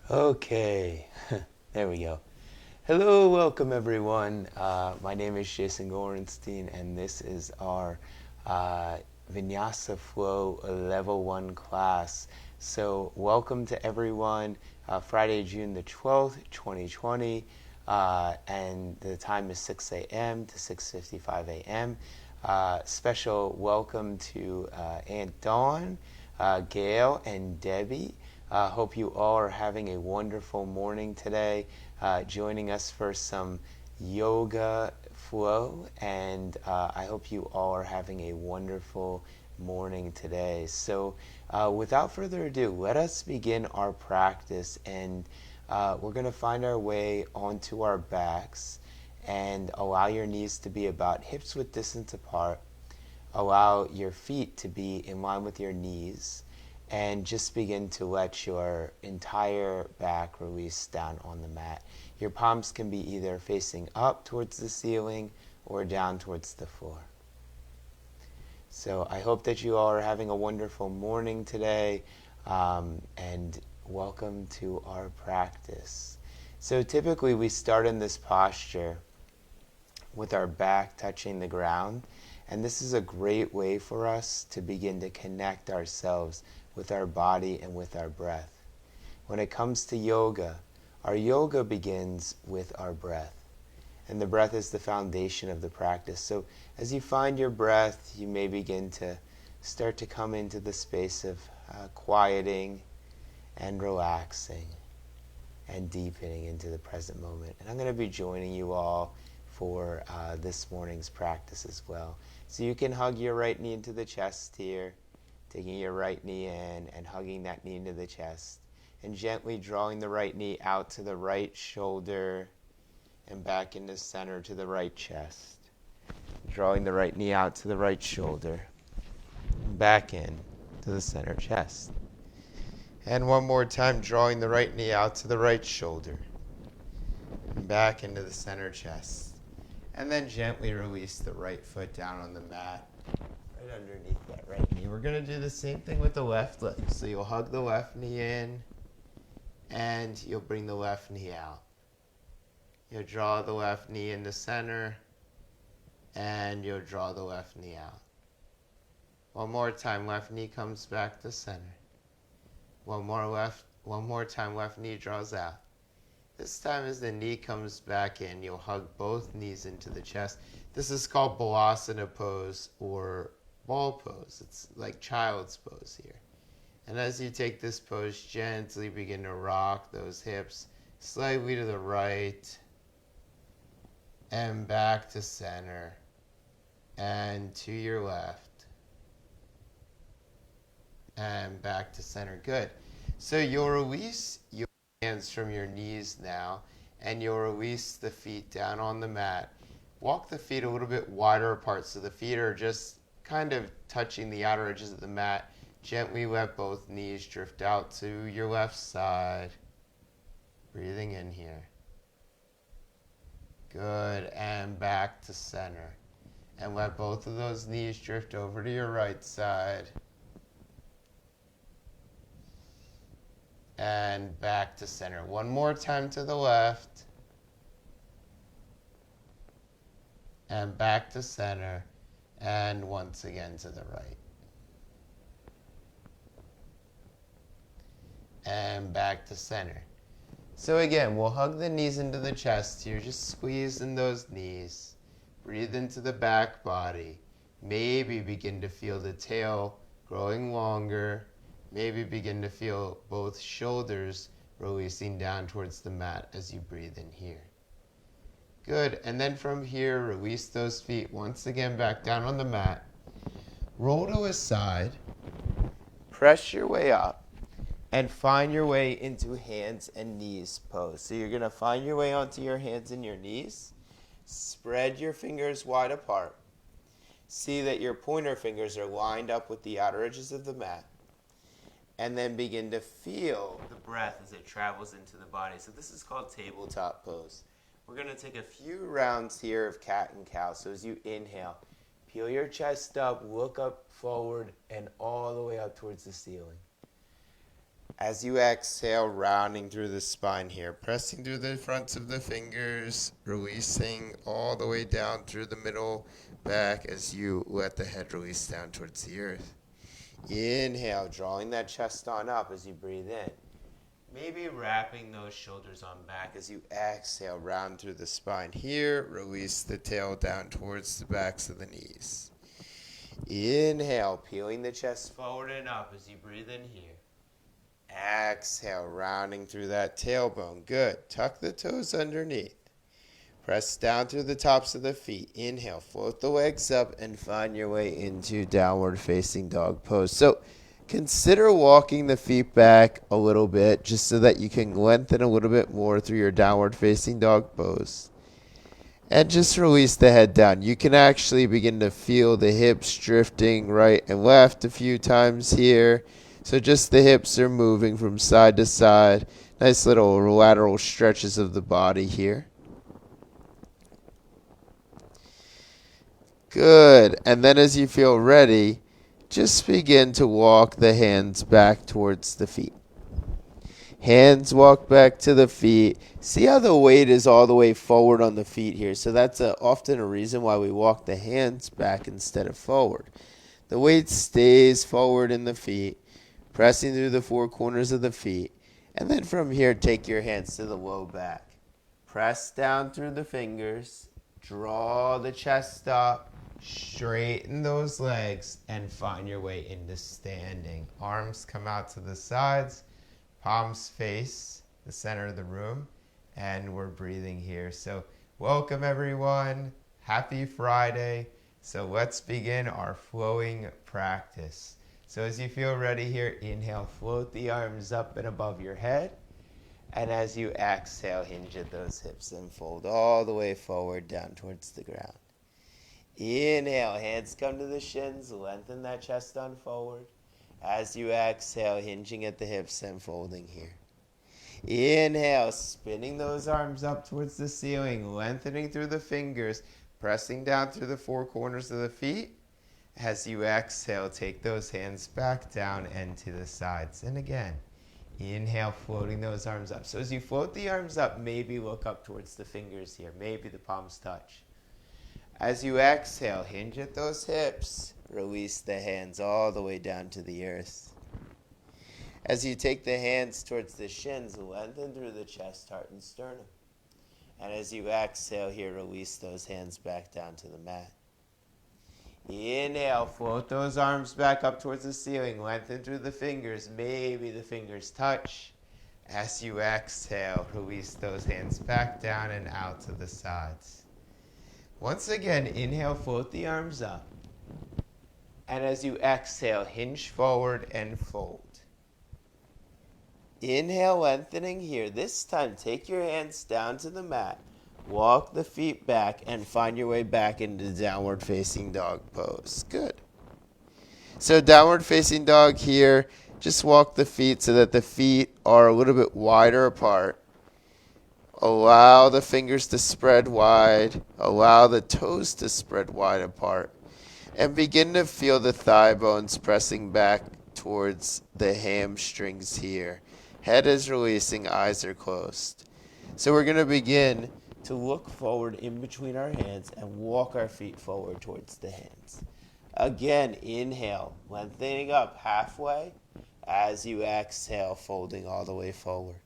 Okay, there we go. Hello, welcome everyone. My name is Jason Gorenstein, and this is our Vinyasa Flow Level 1 class. So, welcome to everyone. Friday, June the 12th, 2020, and the time is 6 a.m. to 6:55 a.m. Special welcome to Aunt Dawn, Gail, and Debbie. Hope you all are having a wonderful morning today, joining us for some yoga flow, and I hope you all are having a wonderful morning today. So, without further ado, let us begin our practice, and we're going to find our way onto our backs and allow your knees to be about hips width distance apart. Allow your feet to be in line with your knees, and just begin to let your entire back release down on the mat. Your palms can be either facing up towards the ceiling or down towards the floor. So I hope that you all are having a wonderful morning today, and welcome to our practice. So typically we start in this posture with our back touching the ground, and this is a great way for us to begin to connect ourselves with our body and with our breath. When it comes to yoga, our yoga begins with our breath. And the breath is the foundation of the practice. So as you find your breath, you may begin to start to come into the space of quieting and relaxing and deepening into the present moment. And I'm going to be joining you all for this morning's practice as well. So you can hug your right knee into the chest here, taking your right knee in and hugging that knee into the chest, and gently drawing the right knee out to the right shoulder and back into center to the right chest. Drawing the right knee out to the right shoulder, back in to the center chest. And one more time, drawing the right knee out to the right shoulder, and back into the center chest. And then gently release the right foot down on the mat, right underneath that right knee. We're going to do the same thing with the left leg. So you'll hug the left knee in, and you'll bring the left knee out. You'll draw the left knee into center, and you'll draw the left knee out. One more time, left knee comes back to center. One more time, left knee draws out. This time as the knee comes back in, you'll hug both knees into the chest. This is called Balasana pose or ball pose. It's like child's pose here. And as you take this pose, gently begin to rock those hips slightly to the right and back to center and to your left and back to center. Good. So you'll release your hands from your knees now, and you'll release the feet down on the mat. Walk the feet a little bit wider apart so the feet are just kind of touching the outer edges of the mat. Gently let both knees drift out to your left side. Breathing in here. Good, and back to center. And let both of those knees drift over to your right side. And back to center. One more time to the left. And back to center. And once again to the right. And back to center. So again, we'll hug the knees into the chest here. Just squeeze in those knees. Breathe into the back body. Maybe begin to feel the tail growing longer. Maybe begin to feel both shoulders releasing down towards the mat as you breathe in here. Good, and then from here, release those feet once again back down on the mat. Roll to a side. Press your way up. And find your way into hands and knees pose. So you're going to find your way onto your hands and your knees. Spread your fingers wide apart. See that your pointer fingers are lined up with the outer edges of the mat. And then begin to feel the breath as it travels into the body. So this is called tabletop pose. We're going to take a few rounds here of cat and cow. So as you inhale, peel your chest up, look up forward, and all the way up towards the ceiling. As you exhale, rounding through the spine here, pressing through the fronts of the fingers, releasing all the way down through the middle back as you let the head release down towards the earth. Inhale, drawing that chest on up as you breathe in. Maybe wrapping those shoulders on back as you exhale, round through the spine here. Release the tail down towards the backs of the knees. Inhale, peeling the chest forward and up as you breathe in here. Exhale, rounding through that tailbone. Good. Tuck the toes underneath. Press down through the tops of the feet. Inhale, float the legs up and find your way into downward facing dog pose. So consider walking the feet back a little bit just so that you can lengthen a little bit more through your downward facing dog pose. And just release the head down. You can actually begin to feel the hips drifting right and left a few times here. So just the hips are moving from side to side. Nice little lateral stretches of the body here. Good. And then as you feel ready, just begin to walk the hands back towards the feet. Hands walk back to the feet. See how the weight is all the way forward on the feet here. So that's often a reason why we walk the hands back instead of forward. The weight stays forward in the feet, pressing through the four corners of the feet. And then from here, take your hands to the low back. Press down through the fingers. Draw the chest up. Straighten those legs and find your way into standing. Arms come out to the sides. Palms face the center of the room. And we're breathing here. So welcome everyone. Happy Friday. So let's begin our flowing practice. So as you feel ready here, inhale, float the arms up and above your head. And as you exhale, hinge at those hips and fold all the way forward down towards the ground. Inhale, hands come to the shins, lengthen that chest on forward. As you exhale, hinging at the hips and folding here. Inhale, spinning those arms up towards the ceiling, lengthening through the fingers, pressing down through the four corners of the feet. As you exhale, take those hands back down and to the sides. And again, inhale, floating those arms up. So as you float the arms up, maybe look up towards the fingers here. Maybe the palms touch. As you exhale, hinge at those hips. Release the hands all the way down to the earth. As you take the hands towards the shins, lengthen through the chest, heart, and sternum. And as you exhale here, release those hands back down to the mat. Inhale, float those arms back up towards the ceiling. Lengthen through the fingers. Maybe the fingers touch. As you exhale, release those hands back down and out to the sides. Once again, inhale, float the arms up. And as you exhale, hinge forward and fold. Inhale, lengthening here. This time, take your hands down to the mat. Walk the feet back and find your way back into downward facing dog pose. Good. So downward facing dog here. Just walk the feet so that the feet are a little bit wider apart. Allow the fingers to spread wide. Allow the toes to spread wide apart. And begin to feel the thigh bones pressing back towards the hamstrings here. Head is releasing, eyes are closed. So we're going to begin to look forward in between our hands and walk our feet forward towards the hands. Again, inhale, lengthening up halfway. As you exhale, folding all the way forward.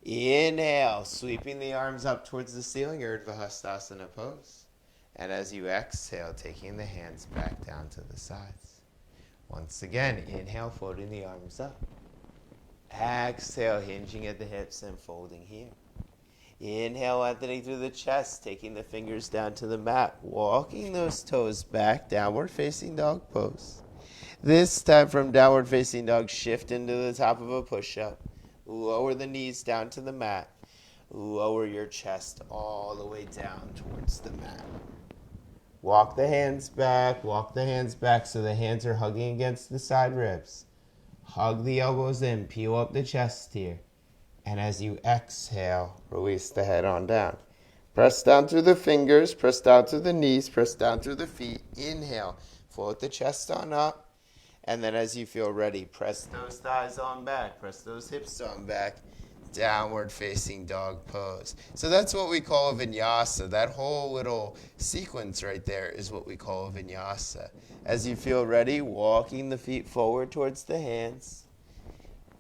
Inhale, sweeping the arms up towards the ceiling, Urdhva Hastasana pose. And as you exhale, taking the hands back down to the sides. Once again, inhale, floating the arms up. Exhale, hinging at the hips and folding here. Inhale, lengthening through the chest, taking the fingers down to the mat, walking those toes back, downward facing dog pose. This time from downward facing dog, shift into the top of a push-up. Lower the knees down to the mat. Lower your chest all the way down towards the mat. Walk the hands back so the hands are hugging against the side ribs. Hug the elbows in, peel up the chest here. And as you exhale, release the head on down. Press down through the fingers, press down through the knees, press down through the feet. Inhale, float the chest on up. And then as you feel ready, press those thighs on back, press those hips on back, downward facing dog pose. So that's what we call a vinyasa. That whole little sequence right there is what we call a vinyasa. As you feel ready, walking the feet forward towards the hands.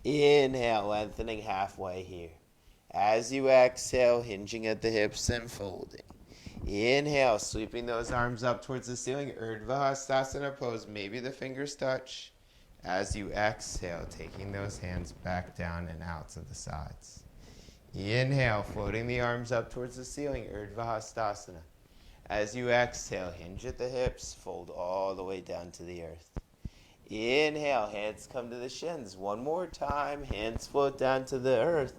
Inhale, lengthening halfway here. As you exhale, hinging at the hips and folding. Inhale, sweeping those arms up towards the ceiling. Urdhva Hastasana pose. Maybe the fingers touch. As you exhale, taking those hands back down and out to the sides. Inhale, floating the arms up towards the ceiling. Urdhva Hastasana. As you exhale, hinge at the hips. Fold all the way down to the earth. Inhale, hands come to the shins. One more time, hands float down to the earth.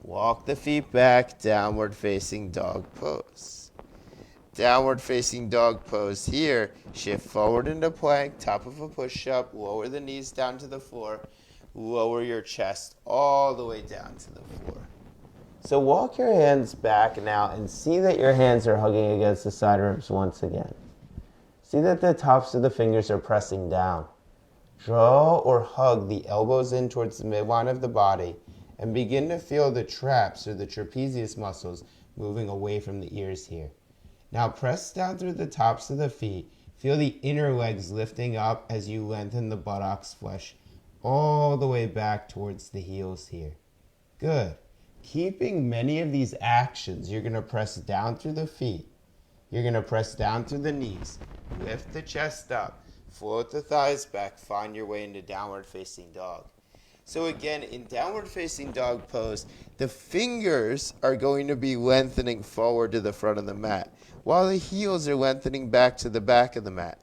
Walk the feet back, downward facing dog pose. Downward facing dog pose here. Shift forward into plank, top of a push-up. Lower the knees down to the floor. Lower your chest all the way down to the floor. So walk your hands back now and see that your hands are hugging against the side ribs once again. See that the tops of the fingers are pressing down. Draw or hug the elbows in towards the midline of the body and begin to feel the traps or the trapezius muscles moving away from the ears here. Now press down through the tops of the feet. Feel the inner legs lifting up as you lengthen the buttocks flesh all the way back towards the heels here. Good. Keeping many of these actions, you're going to press down through the feet. You're going to press down through the knees. Lift the chest up. Float the thighs back. Find your way into downward facing dog. So again, in downward facing dog pose, the fingers are going to be lengthening forward to the front of the mat, while the heels are lengthening back to the back of the mat.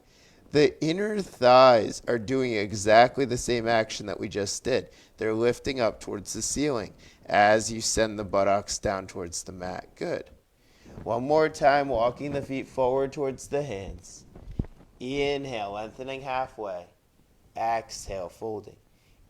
The inner thighs are doing exactly the same action that we just did. They're lifting up towards the ceiling as you send the buttocks down towards the mat. Good. One more time, walking the feet forward towards the hands. Inhale, lengthening halfway. Exhale, folding.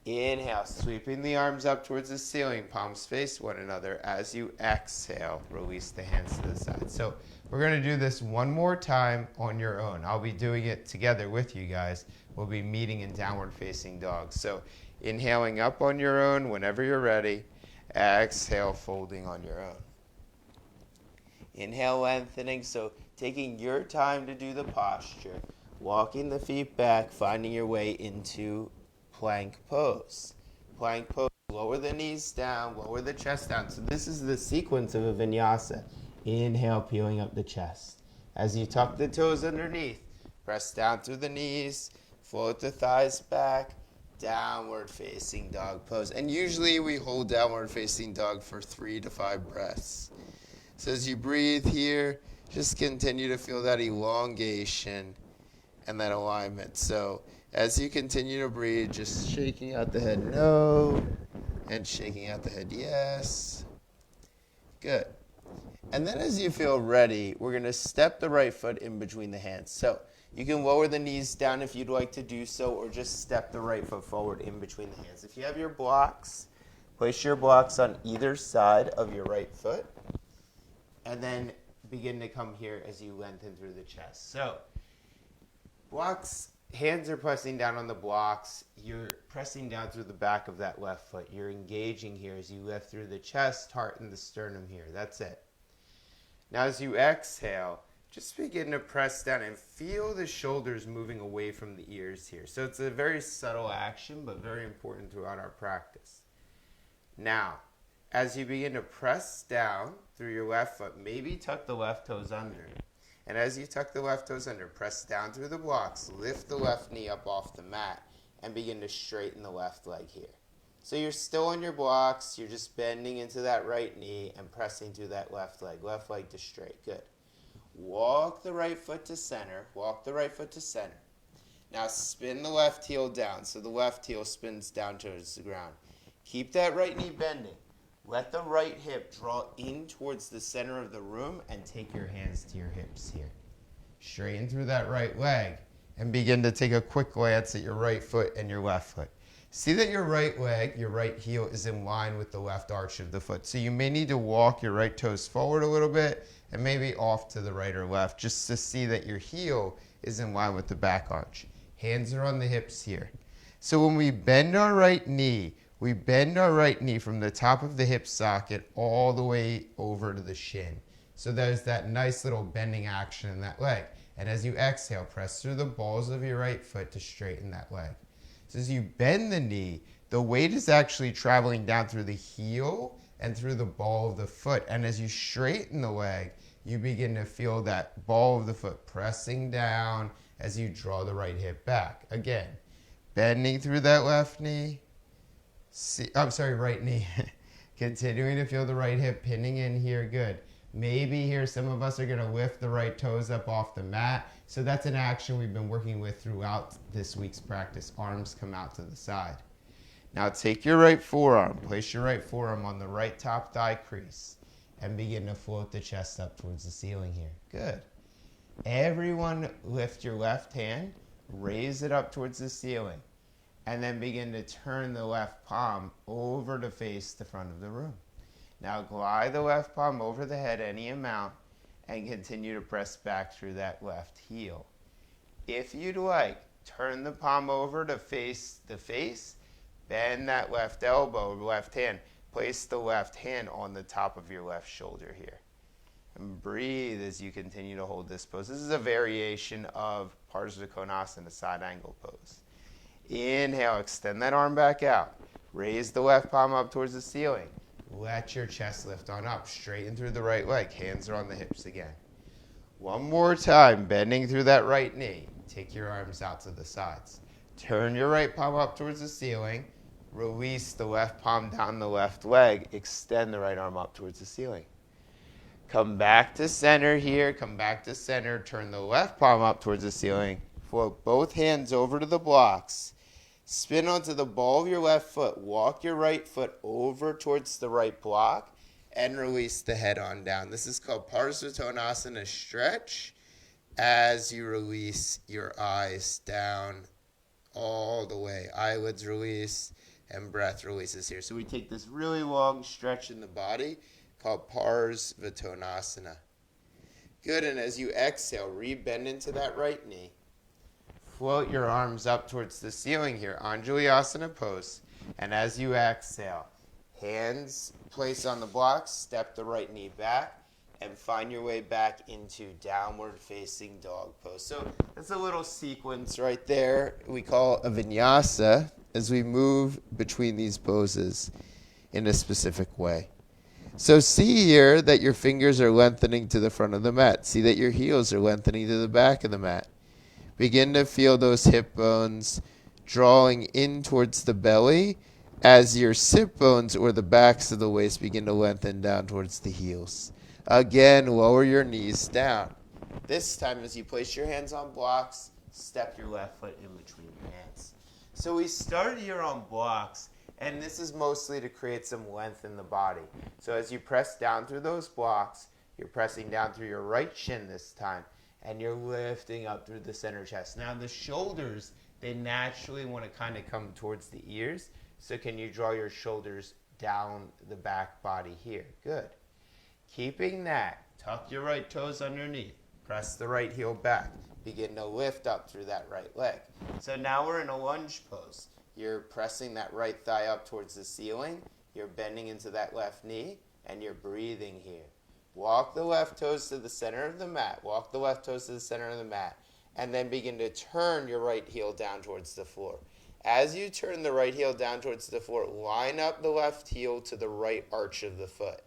Inhale, sweeping the arms up towards the ceiling, palms face one another. As you exhale, release the hands to the side. So we're going to do this one more time on your own. I'll be doing it together with you guys. We'll be meeting in downward facing dog. So inhaling up on your own whenever you're ready. Exhale, folding on your own. Inhale, lengthening. So taking your time to do the posture. Walking the feet back, finding your way into plank pose. Plank pose, lower the knees down, lower the chest down. So this is the sequence of a vinyasa. Inhale, peeling up the chest. As you tuck the toes underneath, press down through the knees, float the thighs back, downward facing dog pose. And usually we hold downward facing dog for 3 to 5 breaths. So as you breathe here, just continue to feel that elongation and that alignment. So as you continue to breathe, just shaking out the head no, and shaking out the head yes. Good. And then as you feel ready, we're going to step the right foot in between the hands. So you can lower the knees down if you'd like to do so, or just step the right foot forward in between the hands. If you have your blocks, place your blocks on either side of your right foot, and then begin to come here as you lengthen through the chest. So blocks, hands are pressing down on the blocks. You're pressing down through the back of that left foot. You're engaging here as you lift through the chest, heart, and the sternum here. That's it. Now as you exhale, just begin to press down and feel the shoulders moving away from the ears here. So it's a very subtle action, but very important throughout our practice. Now, as you begin to press down through your left foot, maybe tuck the left toes under. And as you tuck the left toes under, press down through the blocks, lift the left knee up off the mat, and begin to straighten the left leg here. So you're still on your blocks, you're just bending into that right knee and pressing through that left leg to straight. Good. Walk the right foot to center, walk the right foot to center. Now spin the left heel down, so the left heel spins down towards the ground. Keep that right knee bending. Let the right hip draw in towards the center of the room and take your hands to your hips here. Straighten through that right leg and begin to take a quick glance at your right foot and your left foot. See that your right leg, your right heel is in line with the left arch of the foot. So you may need to walk your right toes forward a little bit and maybe off to the right or left just to see that your heel is in line with the back arch. Hands are on the hips here. So when we bend our right knee, we bend our right knee from the top of the hip socket all the way over to the shin. So there's that nice little bending action in that leg. And as you exhale, press through the balls of your right foot to straighten that leg. So as you bend the knee, the weight is actually traveling down through the heel and through the ball of the foot. And as you straighten the leg, you begin to feel that ball of the foot pressing down as you draw the right hip back. Again, bending through that left knee. Right knee. Continuing to feel the right hip pinning in here. Good. Maybe here some of us are going to lift the right toes up off the mat. So that's an action we've been working with throughout this week's practice. Arms come out to the side. Now take your right forearm, place your right forearm on the right top thigh crease, and begin to float the chest up towards the ceiling here. Good. Everyone lift your left hand, raise it up towards the ceiling, and then begin to turn the left palm over to face the front of the room. Now glide the left palm over the head any amount and continue to press back through that left heel. If you'd like, turn the palm over to face the face, bend that left elbow, left hand, place the left hand on the top of your left shoulder here. And breathe as you continue to hold this pose. This is a variation of Parsva Konasana, side angle pose. Inhale, extend that arm back out. Raise the left palm up towards the ceiling. Let your chest lift on up, straighten through the right leg. Hands are on the hips again. One more time, bending through that right knee. Take your arms out to the sides. Turn your right palm up towards the ceiling. Release the left palm down the left leg. Extend the right arm up towards the ceiling. Come back to center here. Come back to center. Turn the left palm up towards the ceiling. Float both hands over to the blocks. Spin onto the ball of your left foot. Walk your right foot over towards the right block and release the head on down. This is called Parsva Konasana stretch as you release your eyes down all the way. Eyelids release and breath releases here. So we take this really long stretch in the body called Parsva Konasana. Good, and as you exhale, re-bend into that right knee. Float your arms up towards the ceiling here, Anjalayasana pose. And as you exhale, hands placed on the blocks, step the right knee back, and find your way back into downward facing dog pose. So that's a little sequence right there we call a vinyasa as we move between these poses in a specific way. So see here that your fingers are lengthening to the front of the mat. See that your heels are lengthening to the back of the mat. Begin to feel those hip bones drawing in towards the belly as your sit bones or the backs of the waist begin to lengthen down towards the heels. Again, lower your knees down. This time, as you place your hands on blocks, step your left foot in between your hands. So we started here on blocks, and this is mostly to create some length in the body. So as you press down through those blocks, you're pressing down through your right shin this time, and you're lifting up through the center chest. Now the shoulders, they naturally want to kind of come towards the ears. So can you draw your shoulders down the back body here? Good. Keeping that, tuck your right toes underneath. Press the right heel back. Begin to lift up through that right leg. So now we're in a lunge pose. You're pressing that right thigh up towards the ceiling. You're bending into that left knee, and you're breathing here. Walk the left toes to the center of the mat. Walk the left toes to the center of the mat. And then begin to turn your right heel down towards the floor. As you turn the right heel down towards the floor, line up the left heel to the right arch of the foot.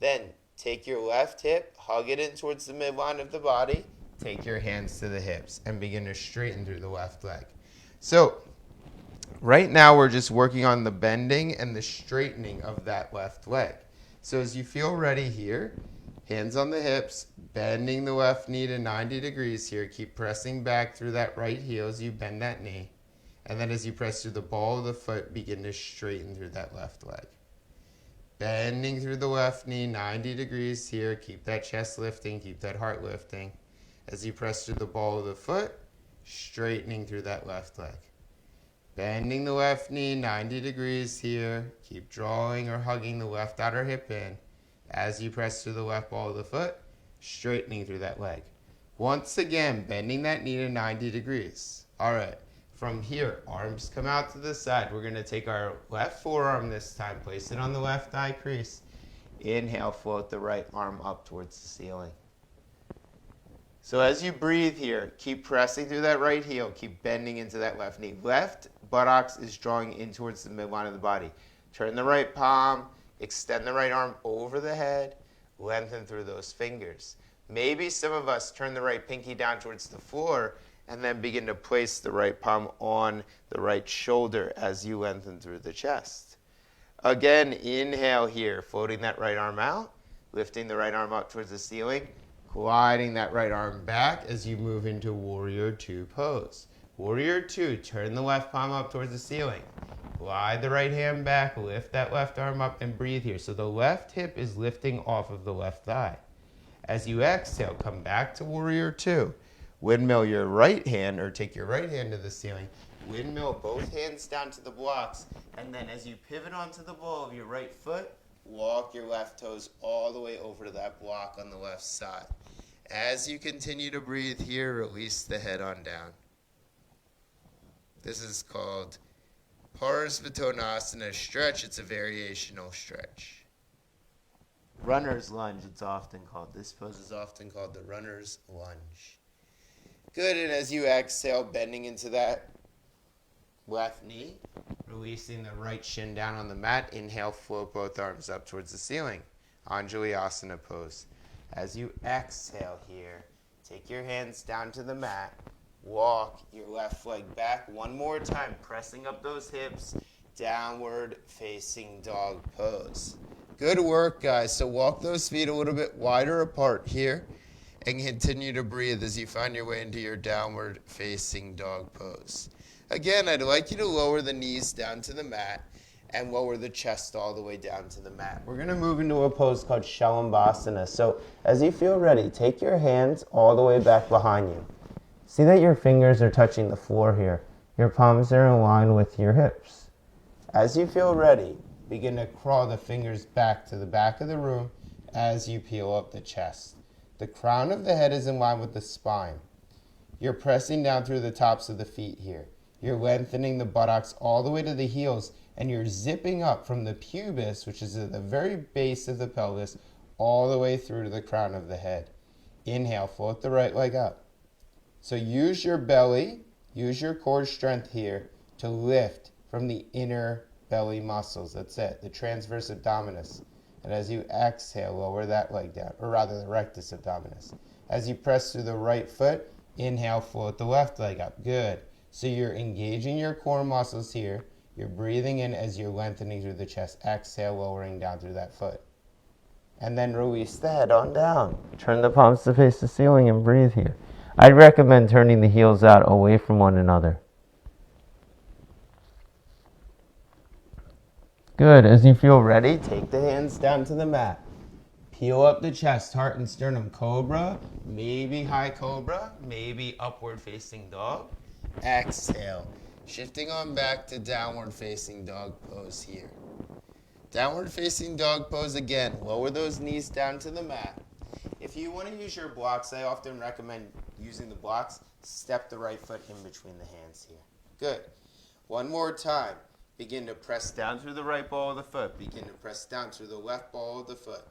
Then take your left hip, hug it in towards the midline of the body. Take your hands to the hips and begin to straighten through the left leg. So right now we're just working on the bending and the straightening of that left leg. So as you feel ready here, hands on the hips, bending the left knee to 90 degrees here. Keep pressing back through that right heel as you bend that knee. And then as you press through the ball of the foot, begin to straighten through that left leg. Bending through the left knee, 90 degrees here. Keep that chest lifting, keep that heart lifting. As you press through the ball of the foot, straightening through that left leg. Bending the left knee, 90 degrees here. Keep drawing or hugging the left outer hip in. As you press through the left ball of the foot, straightening through that leg. Once again, bending that knee to 90 degrees. All right. From here, arms come out to the side. We're going to take our left forearm this time, place it on the left thigh crease. Inhale, float the right arm up towards the ceiling. So as you breathe here, keep pressing through that right heel, keep bending into that left knee. Left buttocks is drawing in towards the midline of the body. Turn the right palm, extend the right arm over the head, lengthen through those fingers. Maybe some of us turn the right pinky down towards the floor and then begin to place the right palm on the right shoulder as you lengthen through the chest. Again, inhale here, floating that right arm out, lifting the right arm up towards the ceiling, gliding that right arm back as you move into Warrior Two pose. Warrior Two, turn the left palm up towards the ceiling. Glide the right hand back, lift that left arm up, and breathe here. So the left hip is lifting off of the left thigh. As you exhale, come back to Warrior Two. Windmill your right hand, or take your right hand to the ceiling. Windmill both hands down to the blocks. And then as you pivot onto the ball of your right foot, walk your left toes all the way over to that block on the left side. As you continue to breathe here, release the head on down. This is called Parsvatonasana stretch. It's a variational stretch. Runner's lunge, it's often called. This pose is often called the runner's lunge. Good, and as you exhale, bending into that left knee, releasing the right shin down on the mat. Inhale, float both arms up towards the ceiling. Anjali-asana pose. As you exhale here, take your hands down to the mat. Walk your left leg back one more time, pressing up those hips. Downward facing dog pose. Good work, guys. So walk those feet a little bit wider apart here and continue to breathe as you find your way into your downward facing dog pose. Again, I'd like you to lower the knees down to the mat and lower the chest all the way down to the mat. We're going to move into a pose called Shalambhasana. So as you feel ready, take your hands all the way back behind you. See that your fingers are touching the floor here. Your palms are in line with your hips. As you feel ready, begin to crawl the fingers back to the back of the room as you peel up the chest. The crown of the head is in line with the spine. You're pressing down through the tops of the feet here. You're lengthening the buttocks all the way to the heels, and you're zipping up from the pubis, which is at the very base of the pelvis, all the way through to the crown of the head. Inhale, float the right leg up. So use your belly, use your core strength here to lift from the inner belly muscles. That's it, the transverse abdominis. And as you exhale, lower that leg down, or rather the rectus abdominis. As you press through the right foot, inhale, float the left leg up. Good. So you're engaging your core muscles here. You're breathing in as you're lengthening through the chest. Exhale, lowering down through that foot. And then release the head on down. Turn the palms to face the ceiling and breathe here. I'd recommend turning the heels out away from one another. Good. As you feel ready, take the hands down to the mat. Peel up the chest, heart and sternum. Cobra, maybe high cobra, maybe upward facing dog. Exhale. Shifting on back to downward facing dog pose here. Downward facing dog pose again. Lower those knees down to the mat. If you want to use your blocks, I often recommend using the blocks. Step the right foot in between the hands here. Good. One more time. Begin to press down through the right ball of the foot. Begin to press down through the left ball of the foot.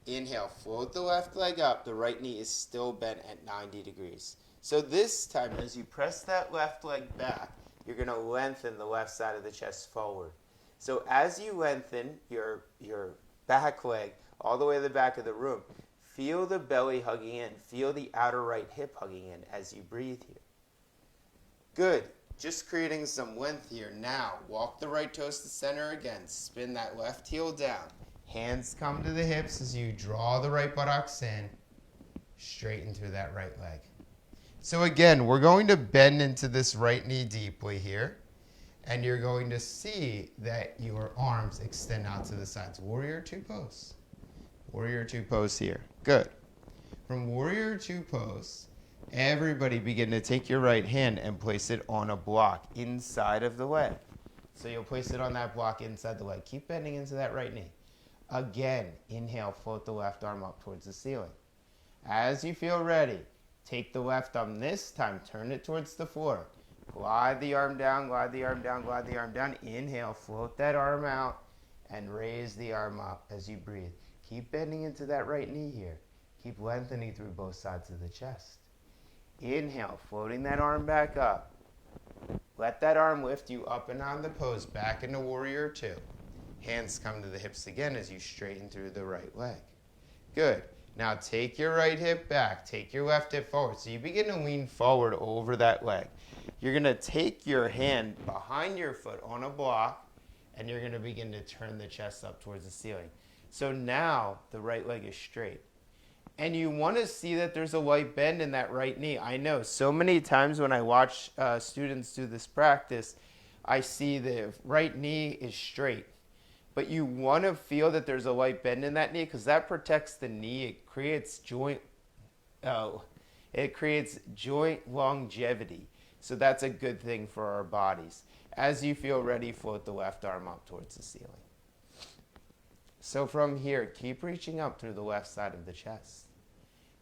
Inhale, float the left leg up. The right knee is still bent at 90 degrees. So this time, as you press that left leg back, you're going to lengthen the left side of the chest forward. So as you lengthen your back leg all the way to the back of the room, feel the belly hugging in. Feel the outer right hip hugging in as you breathe here. Good. Just creating some length here. Now, walk the right toes to center again. Spin that left heel down. Hands come to the hips as you draw the right buttocks in. Straighten through that right leg. So again, we're going to bend into this right knee deeply here. And you're going to see that your arms extend out to the sides. Warrior Two pose. Warrior Two pose here. Good. From Warrior Two pose, everybody begin to take your right hand and place it on a block inside of the leg. So you'll place it on that block inside the leg. Keep bending into that right knee. Again, inhale, float the left arm up towards the ceiling. As you feel ready, take the left arm this time, turn it towards the floor. Glide the arm down, glide the arm down, glide the arm down. Inhale, float that arm out and raise the arm up as you breathe. Keep bending into that right knee here. Keep lengthening through both sides of the chest. Inhale, floating that arm back up. Let that arm lift you up and on the pose, back into warrior two. Hands come to the hips again as you straighten through the right leg. Good. Now take your right hip back, take your left hip forward. So you begin to lean forward over that leg. You're going to take your hand behind your foot on a block, and you're going to begin to turn the chest up towards the ceiling. So now the right leg is straight. And you want to see that there's a light bend in that right knee. I know so many times when I watch students do this practice, I see the right knee is straight. But you want to feel that there's a light bend in that knee because that protects the knee. It creates joint longevity. So that's a good thing for our bodies. As you feel ready, float the left arm up towards the ceiling. So from here, keep reaching up through the left side of the chest.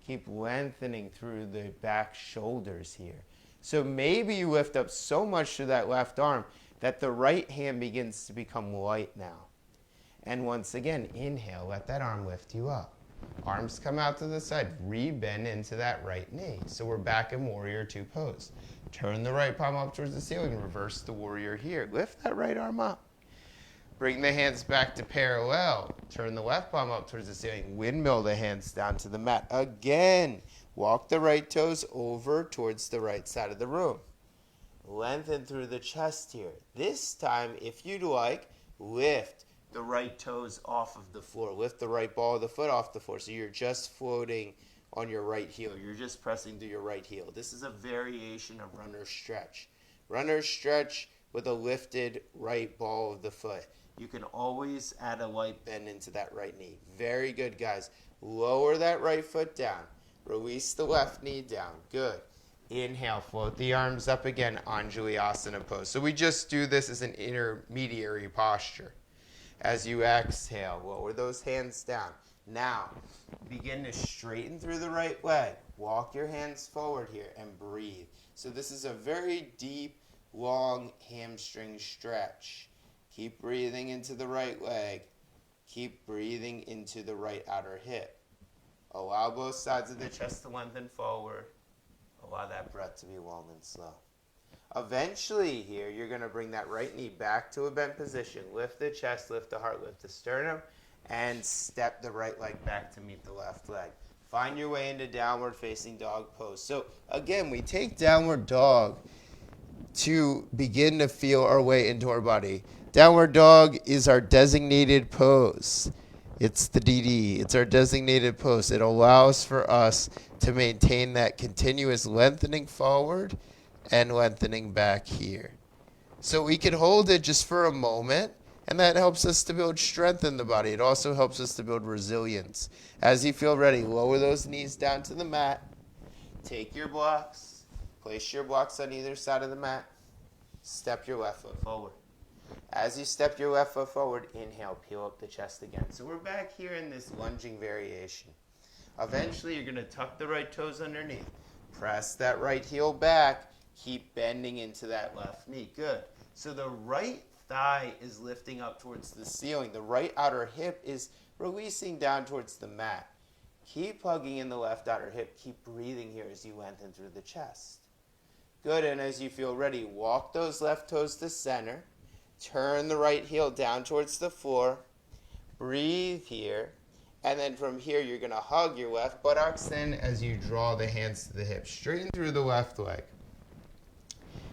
Keep lengthening through the back shoulders here. So maybe you lift up so much through that left arm that the right hand begins to become light now. And once again, inhale, let that arm lift you up. Arms come out to the side, re-bend into that right knee. So we're back in warrior two pose. Turn the right palm up towards the ceiling, reverse the warrior here. Lift that right arm up. Bring the hands back to parallel. Turn the left palm up towards the ceiling. Windmill the hands down to the mat. Again, walk the right toes over towards the right side of the room. Lengthen through the chest here. This time, if you'd like, lift the right toes off of the floor. Lift the right ball of the foot off the floor. So you're just floating on your right heel. You're just pressing through your right heel. This is a variation of runner's stretch. Runner's stretch with a lifted right ball of the foot. You can always add a light bend into that right knee. Very good, guys. Lower that right foot down. Release the left knee down. Good. Inhale, float the arms up again, Anjali-asana pose. So we just do this as an intermediary posture. As you exhale, lower those hands down. Now, begin to straighten through the right leg. Walk your hands forward here and breathe. So this is a very deep, long hamstring stretch. Keep breathing into the right leg. Keep breathing into the right outer hip. Allow both sides of the chest to lengthen forward. Allow that breath to be long and slow. Eventually here, you're going to bring that right knee back to a bent position. Lift the chest, lift the heart, lift the sternum, and step the right leg back to meet the left leg. Find your way into downward facing dog pose. So again, we take downward dog to begin to feel our way into our body. Downward dog is our designated pose. It's the DD. It's our designated pose. It allows for us to maintain that continuous lengthening forward and lengthening back here. So we can hold it just for a moment, and that helps us to build strength in the body. It also helps us to build resilience. As you feel ready, lower those knees down to the mat. Take your blocks. Place your blocks on either side of the mat. Step your left foot forward. As you step your left foot forward, inhale, peel up the chest again. So we're back here in this lunging variation. Eventually, you're going to tuck the right toes underneath. Press that right heel back. Keep bending into that left knee. Good. So the right thigh is lifting up towards the ceiling. The right outer hip is releasing down towards the mat. Keep hugging in the left outer hip. Keep breathing here as you lengthen through the chest. Good. And as you feel ready, walk those left toes to center. Turn the right heel down towards the floor. Breathe here. And then from here, you're going to hug your left buttocks in as you draw the hands to the hips. Straighten through the left leg.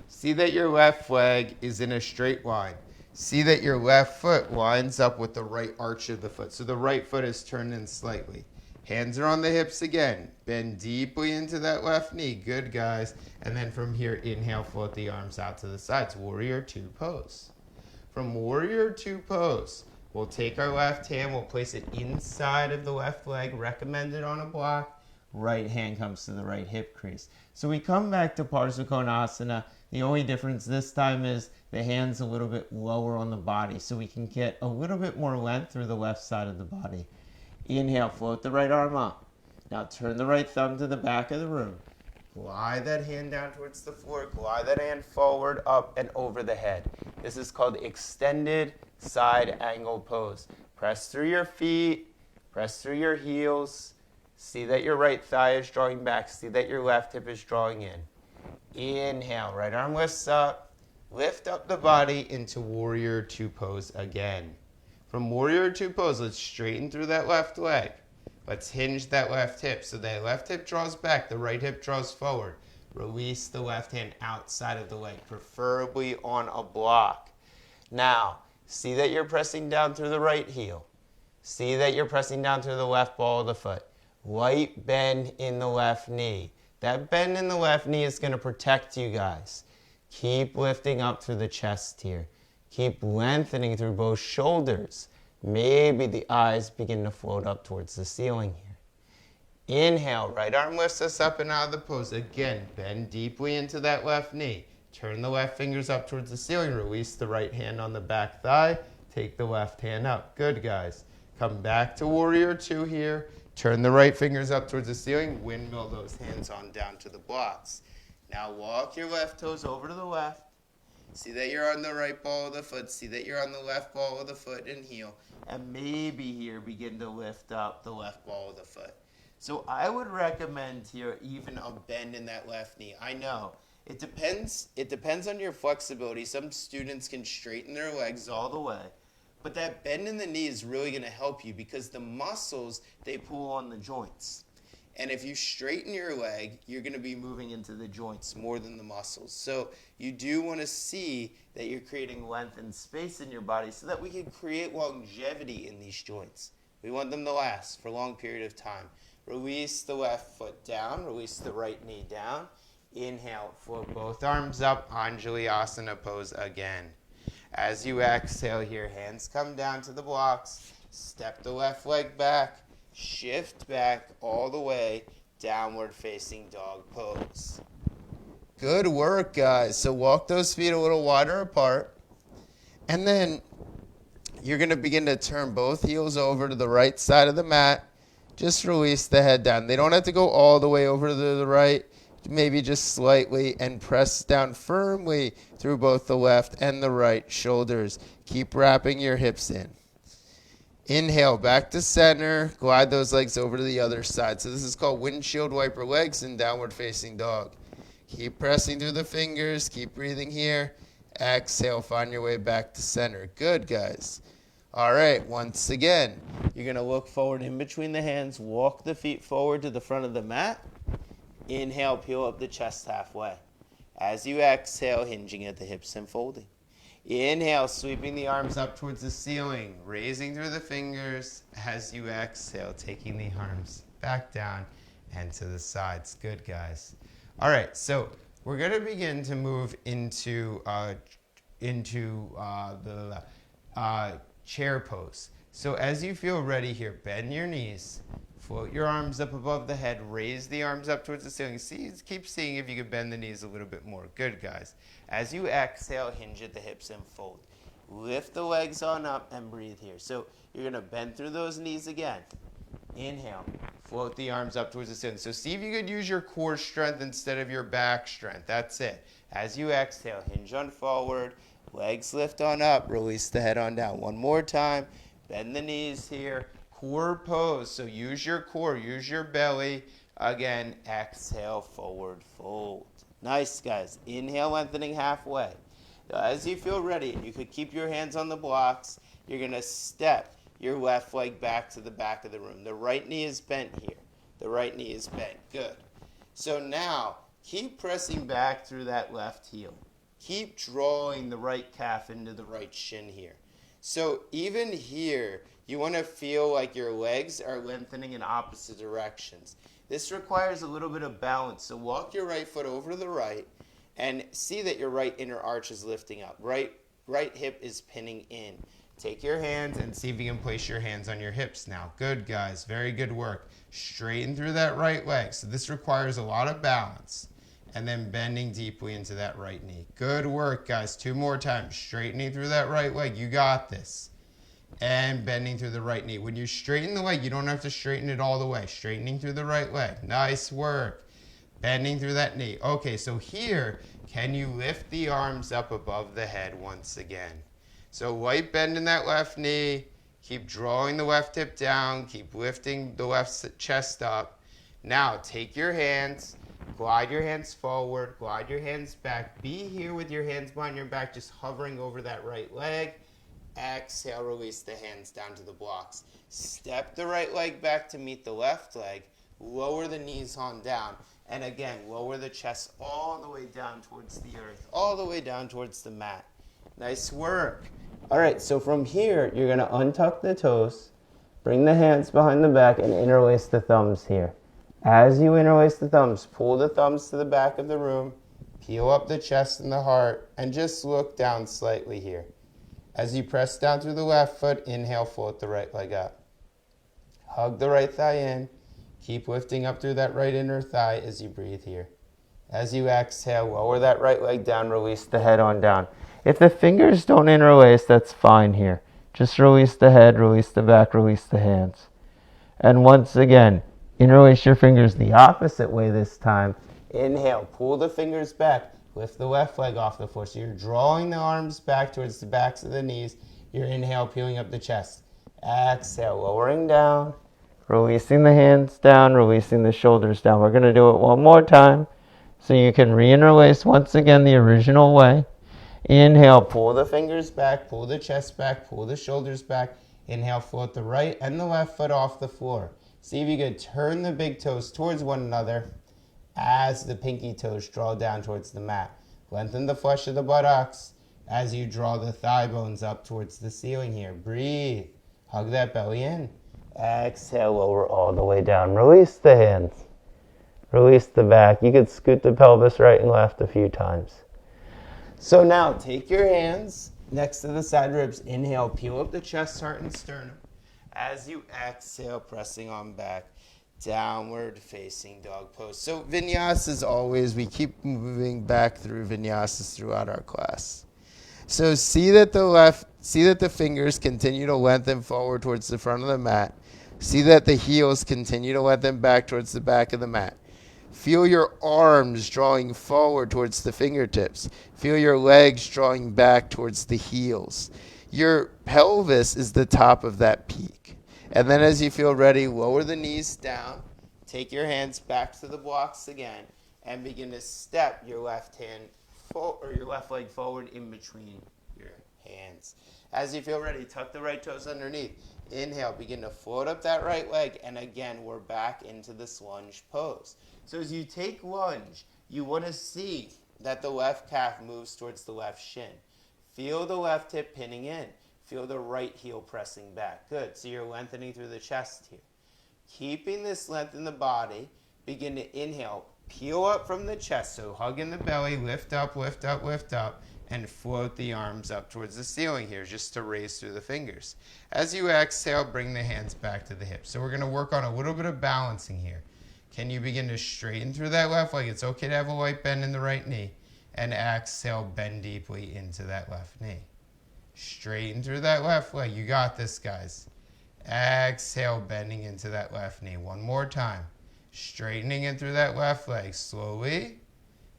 See that your left leg is in a straight line. See that your left foot lines up with the right arch of the foot. So the right foot is turned in slightly. Hands are on the hips again. Bend deeply into that left knee. Good, guys. And then from here, inhale, float the arms out to the sides. Warrior two pose. From warrior two pose, we'll take our left hand, we'll place it inside of the left leg, recommended on a block. Right hand comes to the right hip crease. So we come back to Parsva Konasana. The only difference this time is the hand's a little bit lower on the body, so we can get a little bit more length through the left side of the body. Inhale, float the right arm up. Now turn the right thumb to the back of the room. Glide that hand down towards the floor. Glide that hand forward, up, and over the head. This is called extended side angle pose. Press through your feet. Press through your heels. See that your right thigh is drawing back. See that your left hip is drawing in. Inhale. Right arm lifts up. Lift up the body into Warrior Two pose again. From Warrior Two pose, let's straighten through that left leg. Let's hinge that left hip. So that left hip draws back, the right hip draws forward. Release the left hand outside of the leg, preferably on a block. Now, see that you're pressing down through the right heel. See that you're pressing down through the left ball of the foot. Light bend in the left knee. That bend in the left knee is going to protect you guys. Keep lifting up through the chest here. Keep lengthening through both shoulders. Maybe the eyes begin to float up towards the ceiling here. Inhale, right arm lifts us up and out of the pose. Again, bend deeply into that left knee. Turn the left fingers up towards the ceiling. Release the right hand on the back thigh. Take the left hand up. Good, guys. Come back to Warrior Two here. Turn the right fingers up towards the ceiling. Windmill those hands on down to the blocks. Now walk your left toes over to the left. See that you're on the right ball of the foot. See that you're on the left ball of the foot and heel. And maybe here begin to lift up the left ball of the foot. So I would recommend here even a bend in that left knee. I know it depends on your flexibility. Some students can straighten their legs all the way. But that bend in the knee is really going to help you because the muscles, they pull on the joints. And if you straighten your leg, you're going to be moving into the joints more than the muscles. So you do want to see that you're creating length and space in your body so that we can create longevity in these joints. We want them to last for a long period of time. Release the left foot down. Release the right knee down. Inhale, float both arms up. Anjali Asana pose again. As you exhale here, hands come down to the blocks. Step the left leg back. Shift back all the way, downward facing dog pose. Good work, guys. So walk those feet a little wider apart. And then you're going to begin to turn both heels over to the right side of the mat. Just release the head down. They don't have to go all the way over to the right, maybe just slightly, and press down firmly through both the left and the right shoulders. Keep wrapping your hips in. Inhale, back to center. Glide those legs over to the other side. So this is called windshield wiper legs in downward facing dog. Keep pressing through the fingers. Keep breathing here. Exhale, find your way back to center. Good, guys. All right, once again, you're going to look forward in between the hands. Walk the feet forward to the front of the mat. Inhale, peel up the chest halfway. As you exhale, hinging at the hips and folding. Inhale, sweeping the arms up towards the ceiling, raising through the fingers. As you exhale, taking the arms back down and to the sides. Good, guys. All right, so we're going to begin to move into the chair pose. So as you feel ready here, bend your knees, float your arms up above the head, raise the arms up towards the ceiling. Keep seeing if you can bend the knees a little bit more. Good, guys. As you exhale, hinge at the hips and fold. Lift the legs on up and breathe here. So you're going to bend through those knees again. Inhale, float the arms up towards the ceiling. So see if you could use your core strength instead of your back strength. That's it. As you exhale, hinge on forward, legs lift on up, release the head on down. One more time, bend the knees here. Core pose, so use your core, use your belly. Again, exhale, forward fold. Nice, guys. Inhale, lengthening halfway. As you feel ready, you could keep your hands on the blocks. You're going to step your left leg back to the back of the room. The right knee is bent here. The right knee is bent. Good. So now, keep pressing back through that left heel. Keep drawing the right calf into the right shin here. So even here, you want to feel like your legs are lengthening in opposite directions. This requires a little bit of balance. So walk your right foot over to the right and see that your right inner arch is lifting up. Right hip is pinning in. Take your hands and see if you can place your hands on your hips now. Good, guys. Very good work. Straighten through that right leg. So this requires a lot of balance. And then bending deeply into that right knee. Good work, guys. 2 more times. Straightening through that right leg. You got this. And bending through the right knee. When you straighten the leg, you don't have to straighten it all the way. Straightening through the right leg. Nice work. bending through that knee. Okay, so here, can you lift the arms up above the head once again? So light bend in that left knee. Keep drawing the left hip down. Keep lifting the left chest up. Now, take your hands, glide your hands forward, glide your hands back. Be here with your hands behind your back, just hovering over that right leg. Exhale, release the hands down to the blocks. Step the right leg back to meet the left leg. Lower the knees on down. And again, lower the chest all the way down towards the earth, all the way down towards the mat. Nice work. All right, so from here, you're going to untuck the toes, bring the hands behind the back, and interlace the thumbs here. As you interlace the thumbs, pull the thumbs to the back of the room, peel up the chest and the heart, and just look down slightly here. As you press down through the left foot, inhale, float the right leg up. Hug the right thigh in. Keep lifting up through that right inner thigh as you breathe here. As you exhale, lower that right leg down, release the head on down. If the fingers don't interlace, that's fine here. Just release the head, release the back, release the hands. And once again, interlace your fingers the opposite way this time. Inhale, pull the fingers back, lift the left leg off the floor. So you're drawing the arms back towards the backs of the knees. Your inhale, peeling up the chest. Exhale, lowering down, releasing the hands down, releasing the shoulders down. We're going to do it one more time so you can re-interlace once again the original way. Inhale, pull the fingers back, pull the chest back, pull the shoulders back. Inhale, float the right and the left foot off the floor. See if you could turn the big toes towards one another as the pinky toes draw down towards the mat. Lengthen the flesh of the buttocks as you draw the thigh bones up towards the ceiling here. Breathe. Hug that belly in. Exhale, lower all the way down. Release the hands. Release the back. You could scoot the pelvis right and left a few times. So now take your hands next to the side ribs. Inhale, peel up the chest, heart, and sternum. As you exhale, pressing on back, downward facing dog pose. So vinyasas always, we keep moving back through vinyasas throughout our class. So see that the fingers continue to lengthen forward towards the front of the mat. See that the heels continue to lengthen back towards the back of the mat. Feel your arms drawing forward towards the fingertips. Feel your legs drawing back towards the heels. Your pelvis is the top of that peak. And then as you feel ready, lower the knees down. Take your hands back to the blocks again and begin to step your left leg forward in between your hands. As you feel ready, tuck the right toes underneath. Inhale, begin to float up that right leg, and again, we're back into this lunge pose. So as you take lunge, you want to see that the left calf moves towards the left shin. Feel the left hip pinning in. Feel the right heel pressing back. Good. So you're lengthening through the chest here. Keeping this length in the body, begin to inhale. Peel up from the chest. So hug in the belly, lift up, lift up, lift up, and float the arms up towards the ceiling here just to raise through the fingers. As you exhale, bring the hands back to the hips. So we're going to work on a little bit of balancing here. Can you begin to straighten through that left leg? It's okay to have a light bend in the right knee. And exhale, bend deeply into that left knee. Straighten through that left leg. You got this, guys. Exhale, bending into that left knee. One more time. Straightening in through that left leg. Slowly.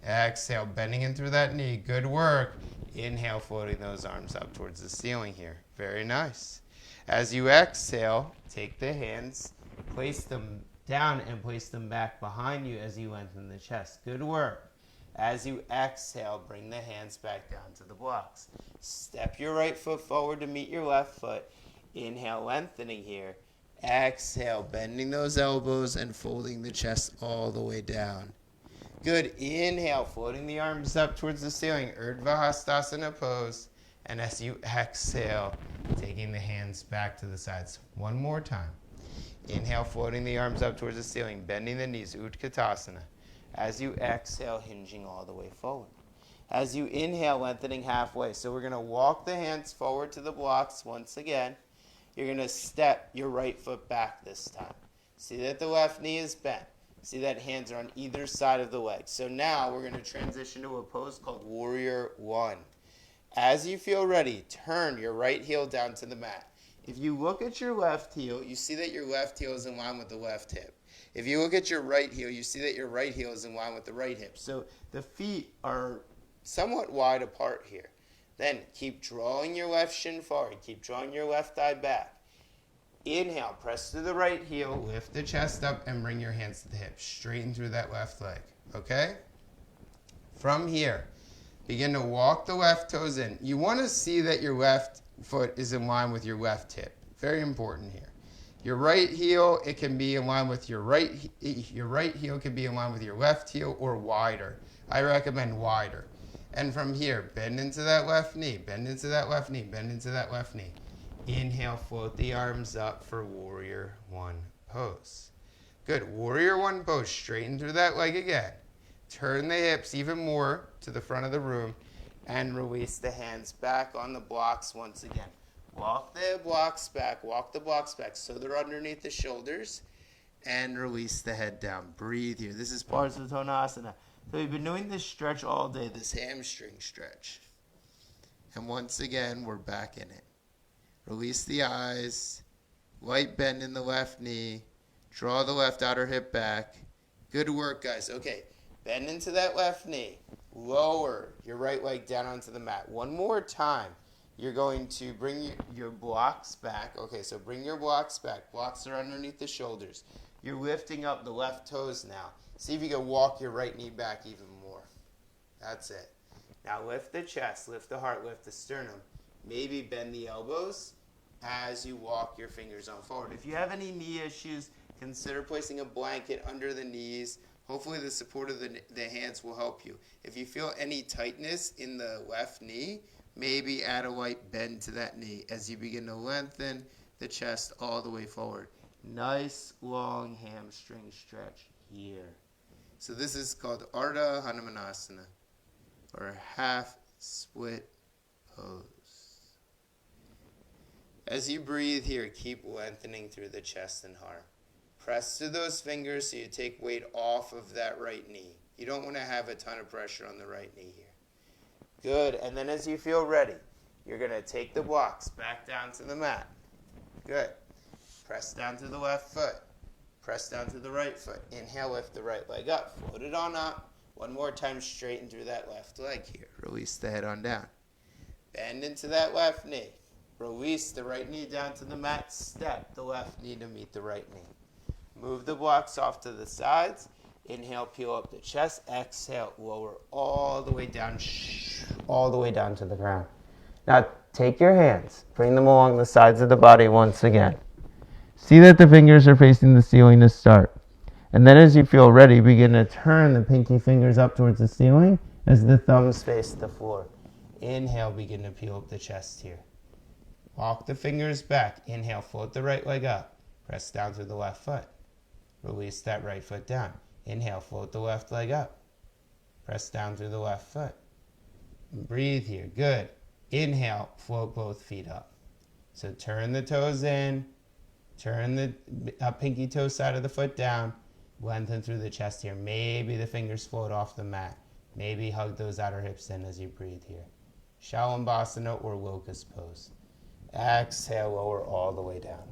Exhale, bending in through that knee. Good work. Inhale, floating those arms up towards the ceiling here. Very nice. As you exhale, take the hands, place them down and place them back behind you as you lengthen the chest. Good work. As you exhale, bring the hands back down to the blocks. Step your right foot forward to meet your left foot. Inhale, lengthening here. Exhale, bending those elbows and folding the chest all the way down. Good. Inhale, floating the arms up towards the ceiling. Urdhva Hastasana pose. And as you exhale, taking the hands back to the sides. One more time. Inhale, floating the arms up towards the ceiling, bending the knees, Utkatasana. As you exhale, hinging all the way forward. As you inhale, lengthening halfway. So we're going to walk the hands forward to the blocks once again. You're going to step your right foot back this time. See that the left knee is bent. See that hands are on either side of the leg. So now we're going to transition to a pose called Warrior One. As you feel ready, turn your right heel down to the mat. If you look at your left heel, you see that your left heel is in line with the left hip. If you look at your right heel, you see that your right heel is in line with the right hip. So the feet are somewhat wide apart here. Then keep drawing your left shin forward. Keep drawing your left thigh back. Inhale, press through the right heel, lift the chest up, and bring your hands to the hips. Straighten through that left leg, okay? From here, begin to walk the left toes in. You want to see that your left foot is in line with your left hip. Very important here. Your right heel, it can be in line with your right heel can be in line with your left heel or wider. I recommend wider. And from here, bend into that left knee, bend into that left knee, bend into that left knee. Inhale, float the arms up for Warrior One pose. Good. Warrior One pose. Straighten through that leg again. Turn the hips even more to the front of the room and release the hands back on the blocks once again. Walk the blocks back so they're underneath the shoulders and release the head down. Breathe here. This is Parsvatonasana. So we've been doing this stretch all day, this hamstring stretch. And once again, we're back in it. Release the eyes, light bend in the left knee, draw the left outer hip back. Good work, guys. Okay, bend into that left knee, lower your right leg down onto the mat. One more time, you're going to bring your blocks back. Okay, so bring your blocks back. Blocks are underneath the shoulders. You're lifting up the left toes now. See if you can walk your right knee back even more. That's it. Now lift the chest, lift the heart, lift the sternum. Maybe bend the elbows as you walk your fingers on forward. If you have any knee issues, consider placing a blanket under the knees. Hopefully the support of the hands will help you. If you feel any tightness in the left knee, maybe add a light bend to that knee as you begin to lengthen the chest all the way forward. Nice long hamstring stretch here. So this is called Ardha Hanumanasana, or a half split pose. As you breathe here, keep lengthening through the chest and heart. Press through those fingers so you take weight off of that right knee. You don't want to have a ton of pressure on the right knee here. Good. And then as you feel ready, you're going to take the blocks back down to the mat. Good. Press down to the left foot. Press down to the right foot. Inhale, lift the right leg up. Float it on up. One more time, straighten through that left leg here. Release the head on down. Bend into that left knee. Release the right knee down to the mat. Step the left knee to meet the right knee. Move the blocks off to the sides. Inhale, peel up the chest. Exhale, lower all the way down to the ground. Now, take your hands. Bring them along the sides of the body once again. See that the fingers are facing the ceiling to start. And then as you feel ready, begin to turn the pinky fingers up towards the ceiling as the thumbs face the floor. Inhale, begin to peel up the chest here. Walk the fingers back. Inhale, float the right leg up. Press down through the left foot. Release that right foot down. Inhale, float the left leg up. Press down through the left foot. Breathe here. Good. Inhale, float both feet up. So turn the toes in. Turn the pinky toe side of the foot down. Lengthen through the chest here. Maybe the fingers float off the mat. Maybe hug those outer hips in as you breathe here. Shalambhasana or locust pose. Exhale, lower all the way down.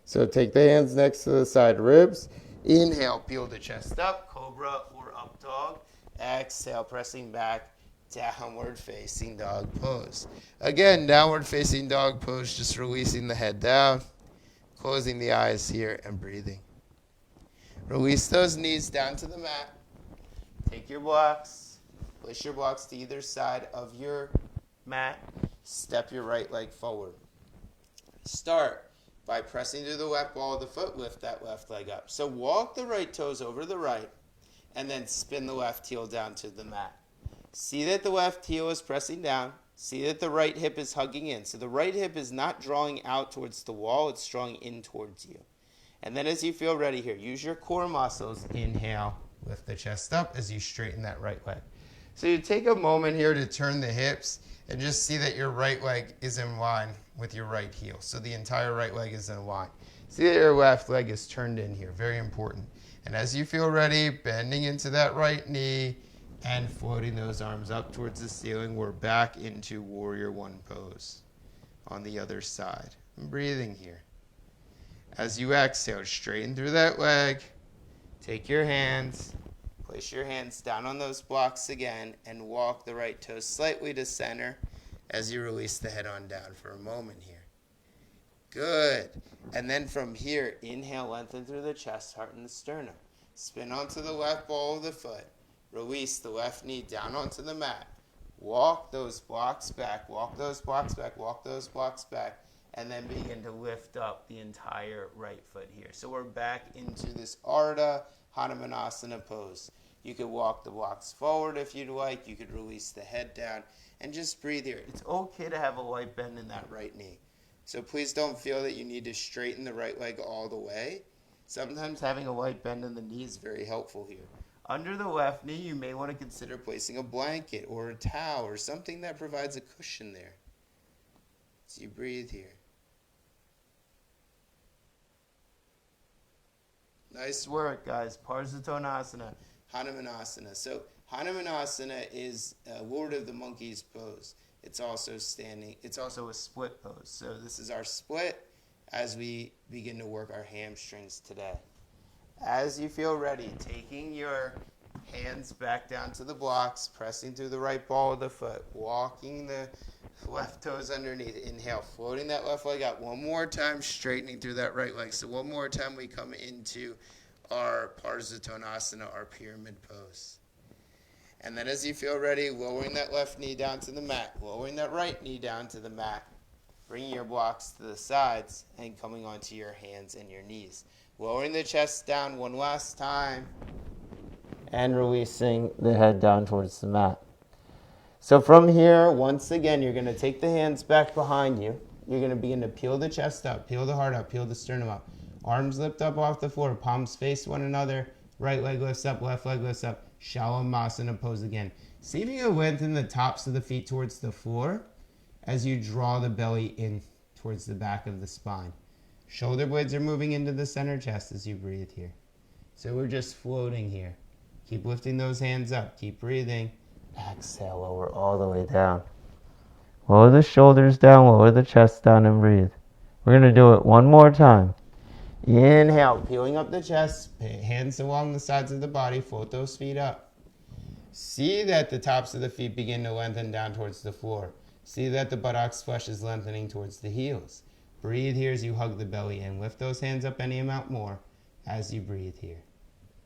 So take the hands next to the side ribs. Inhale, peel the chest up, cobra or up dog. Exhale, pressing back, downward facing dog pose. Again, downward facing dog pose, just releasing the head down, closing the eyes here and breathing. Release those knees down to the mat. Take your blocks, place your blocks to either side of your mat. Step your right leg forward. Start by pressing through the left ball of the foot, lift that left leg up. So walk the right toes over the right, and then spin the left heel down to the mat. See that the left heel is pressing down. See that the right hip is hugging in. So the right hip is not drawing out towards the wall, it's drawing in towards you. And then as you feel ready here, use your core muscles. Inhale, lift the chest up as you straighten that right leg. So you take a moment here to turn the hips and just see that your right leg is in line with your right heel. So the entire right leg is in line. See that your left leg is turned in here. Very important. And as you feel ready, bending into that right knee and floating those arms up towards the ceiling, we're back into Warrior One pose on the other side. I'm breathing here. As you exhale, straighten through that leg. Take your hands, place your hands down on those blocks again, and walk the right toes slightly to center as you release the head on down for a moment here. Good. And then from here, inhale, lengthen through the chest, heart, and the sternum. Spin onto the left ball of the foot. Release the left knee down onto the mat. Walk those blocks back, walk those blocks back, walk those blocks back, and then begin to lift up the entire right foot here. So we're back into this Ardha Hanumanasana pose. You could walk the blocks forward if you'd like. You could release the head down and just breathe here. It's okay to have a light bend in that right knee. So please don't feel that you need to straighten the right leg all the way. Sometimes having a light bend in the knee is very helpful here. Under the left knee, you may want to consider placing a blanket or a towel or something that provides a cushion there. So you breathe here. Nice work, guys. Parsvatonasana, Hanumanasana. So Hanumanasana is Lord of the Monkeys pose. It's also standing. It's also a split pose. So this is our split as we begin to work our hamstrings today. As you feel ready, taking your hands back down to the blocks, pressing through the right ball of the foot, walking the left toes underneath. Inhale, floating that left leg out. One more time, straightening through that right leg. So one more time, we come into our Parsvatonasana, our pyramid pose. And then as you feel ready, lowering that left knee down to the mat, lowering that right knee down to the mat, bringing your blocks to the sides and coming onto your hands and your knees. Lowering the chest down one last time and releasing the head down towards the mat. So from here, once again, you're going to take the hands back behind you. You're going to begin to peel the chest up, peel the heart up, peel the sternum up. Arms lift up off the floor, palms face one another. Right leg lifts up, left leg lifts up. Shalamasana pose again. See if you can lengthen the tops of the feet towards the floor as you draw the belly in towards the back of the spine. Shoulder blades are moving into the center chest as you breathe here. So we're just floating here. Keep lifting those hands up. Keep breathing. Exhale, lower all the way down. Lower the shoulders down, lower the chest down, and breathe. We're going to do it one more time. Inhale, peeling up the chest, hands along the sides of the body, float those feet up. See that the tops of the feet begin to lengthen down towards the floor. See that the buttocks flesh is lengthening towards the heels. Breathe here as you hug the belly in. Lift those hands up any amount more as you breathe here.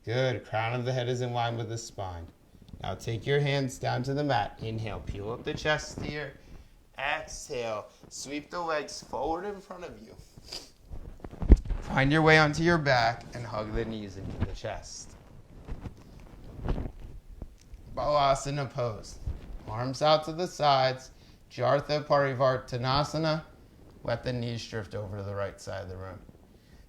Good. Crown of the head is in line with the spine. Now take your hands down to the mat. Inhale, peel up the chest here. Exhale, sweep the legs forward in front of you. Find your way onto your back and hug the knees into the chest. Balasana pose. Arms out to the sides. Jartha Parivartanasana. Let the knees drift over to the right side of the room.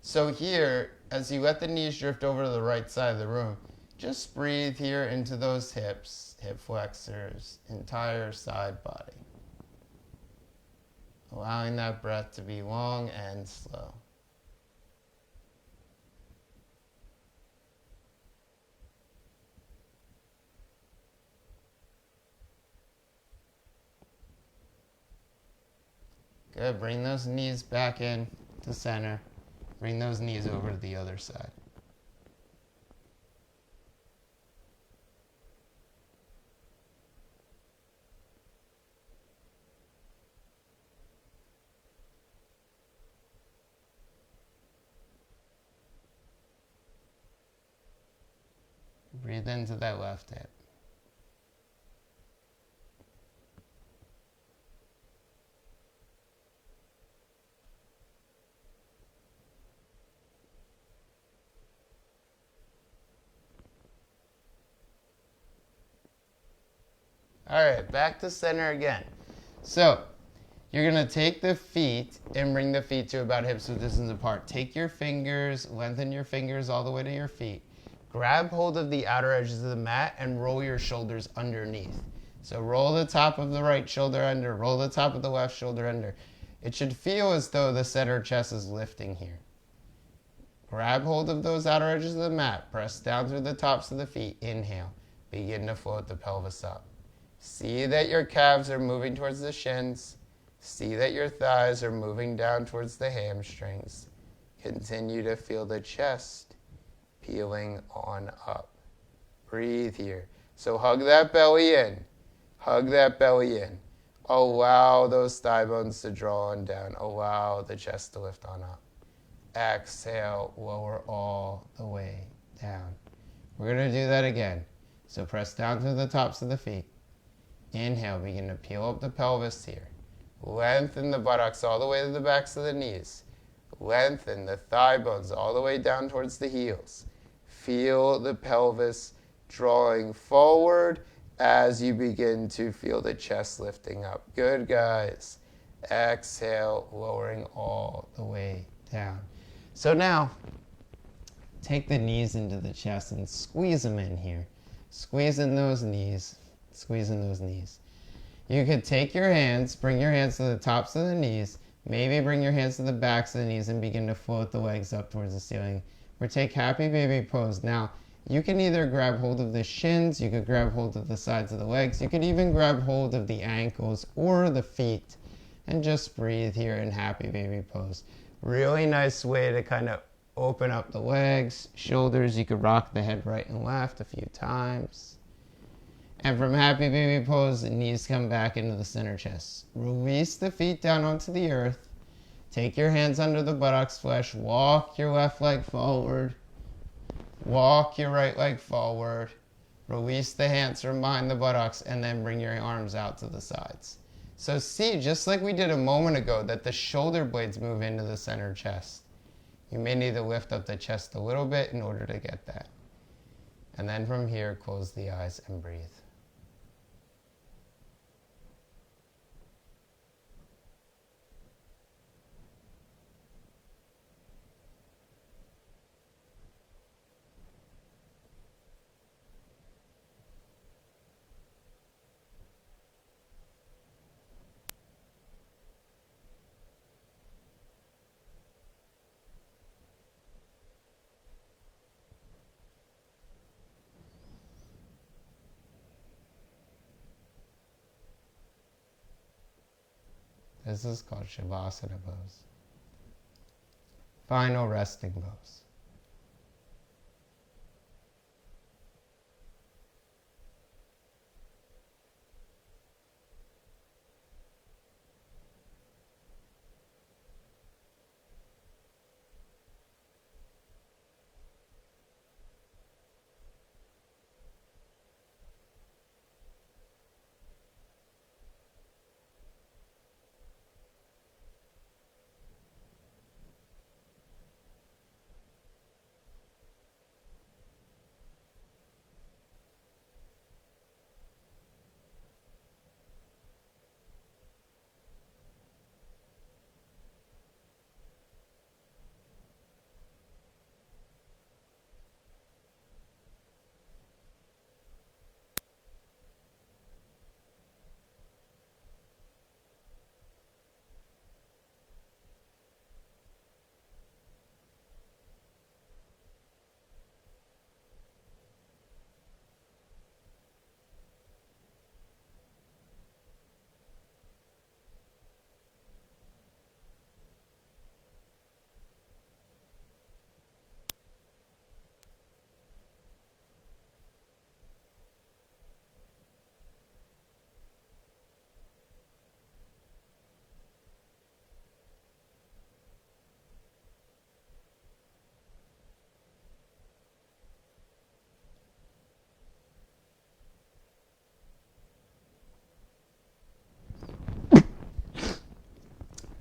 So here, as you let the knees drift over to the right side of the room, just breathe here into those hips, hip flexors, entire side body. Allowing that breath to be long and slow. Good. Bring those knees back in to center. Bring those knees over to the other side. Breathe into that left hip. All right, back to center again. So you're going to take the feet and bring the feet to about hip width distance apart. Take your fingers, lengthen your fingers all the way to your feet. Grab hold of the outer edges of the mat and roll your shoulders underneath. So roll the top of the right shoulder under, roll the top of the left shoulder under. It should feel as though the center chest is lifting here. Grab hold of those outer edges of the mat. Press down through the tops of the feet. Inhale. Begin to float the pelvis up. See that your calves are moving towards the shins. See that your thighs are moving down towards the hamstrings. Continue to feel the chest peeling on up. Breathe here. So hug that belly in. Hug that belly in. Allow those thigh bones to draw on down. Allow the chest to lift on up. Exhale, lower all the way down. We're going to do that again. So press down through the tops of the feet. Inhale, begin to peel up the pelvis here. Lengthen the buttocks all the way to the backs of the knees. Lengthen the thigh bones all the way down towards the heels. Feel the pelvis drawing forward as you begin to feel the chest lifting up. Good, guys. Exhale, lowering all the way down. So now, take the knees into the chest and squeeze them in here. Squeeze in those knees. Squeeze in those knees. You could take your hands, bring your hands to the tops of the knees, maybe bring your hands to the backs of the knees and begin to float the legs up towards the ceiling. Or take happy baby pose. Now, you can either grab hold of the shins, you could grab hold of the sides of the legs, you could even grab hold of the ankles or the feet and just breathe here in happy baby pose. Really nice way to kind of open up the legs, shoulders. You could rock the head right and left a few times. And from happy baby pose, the knees come back into the center chest. Release the feet down onto the earth. Take your hands under the buttocks flesh. Walk your left leg forward. Walk your right leg forward. Release the hands from behind the buttocks and then bring your arms out to the sides. So see, just like we did a moment ago, that the shoulder blades move into the center chest. You may need to lift up the chest a little bit in order to get that. And then from here, close the eyes and breathe. This is called Shavasana pose. Final resting pose.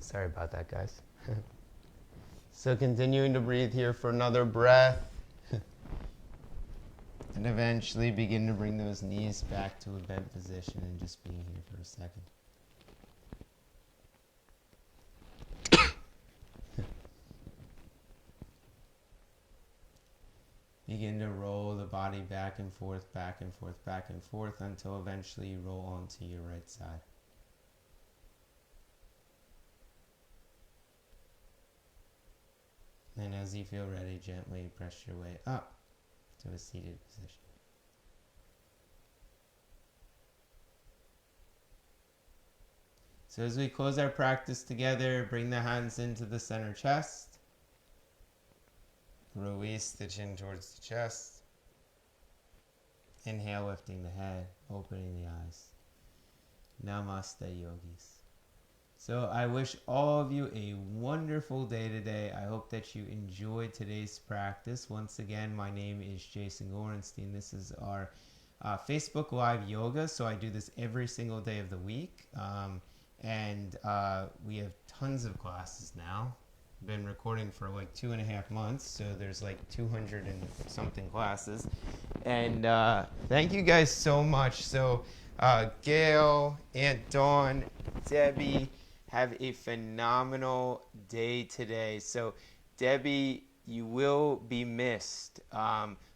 Sorry about that, guys. So continuing to breathe here for another breath. And eventually begin to bring those knees back to a bent position and just being here for a second. Begin to roll the body back and forth, back and forth, back and forth until eventually you roll onto your right side. And as you feel ready, gently press your way up to a seated position. So as we close our practice together, bring the hands into the center chest. Release the chin towards the chest. Inhale, lifting the head, opening the eyes. Namaste, yogis. So I wish all of you a wonderful day today. I hope that you enjoyed today's practice. Once again, my name is Jason Gorenstein. This is our Facebook Live Yoga. So I do this every single day of the week. And we have tons of classes now. Been recording for like 2.5 months, so there's like 200 and something classes. And thank you guys so much. So Gail, Aunt Dawn, Debbie, have a phenomenal day today. So Debbie, you will be missed.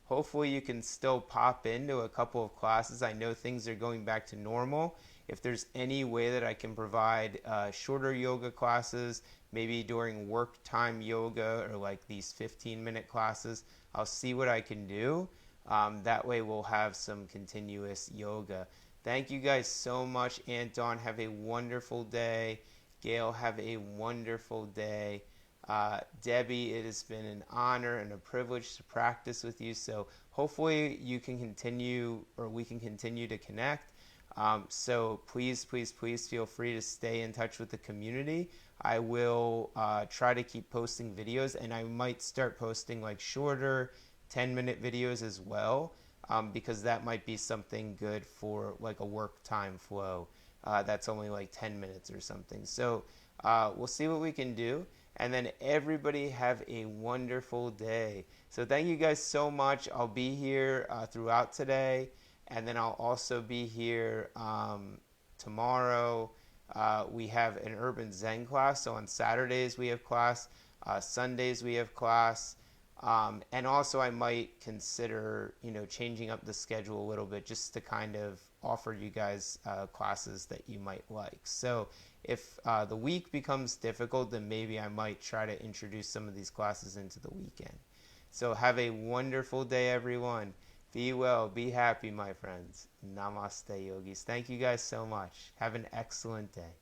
Hopefully you can still pop into a couple of classes. I know things are going back to normal. If there's any way that I can provide shorter yoga classes, maybe during work time yoga or like these 15-minute classes, I'll see what I can do. That way we'll have some continuous yoga. Thank you guys so much. Aunt Dawn, have a wonderful day. Gail, have a wonderful day. Debbie, it has been an honor and a privilege to practice with you. So hopefully you can continue, or we can continue to connect. So please feel free to stay in touch with the community. I will try to keep posting videos, and I might start posting like shorter 10-minute videos as well, because that might be something good for like a work time flow. That's only like 10 minutes or something. So we'll see what we can do. And then everybody have a wonderful day. So thank you guys so much. I'll be here throughout today. And then I'll also be here tomorrow. We have an Urban Zen class. So on Saturdays we have class. Sundays we have class. And also I might consider, changing up the schedule a little bit just to kind of offer you guys classes that you might like. So if the week becomes difficult, then maybe I might try to introduce some of these classes into the weekend. So have a wonderful day, everyone. Be well, be happy, my friends. Namaste, yogis. Thank you guys so much. Have an excellent day.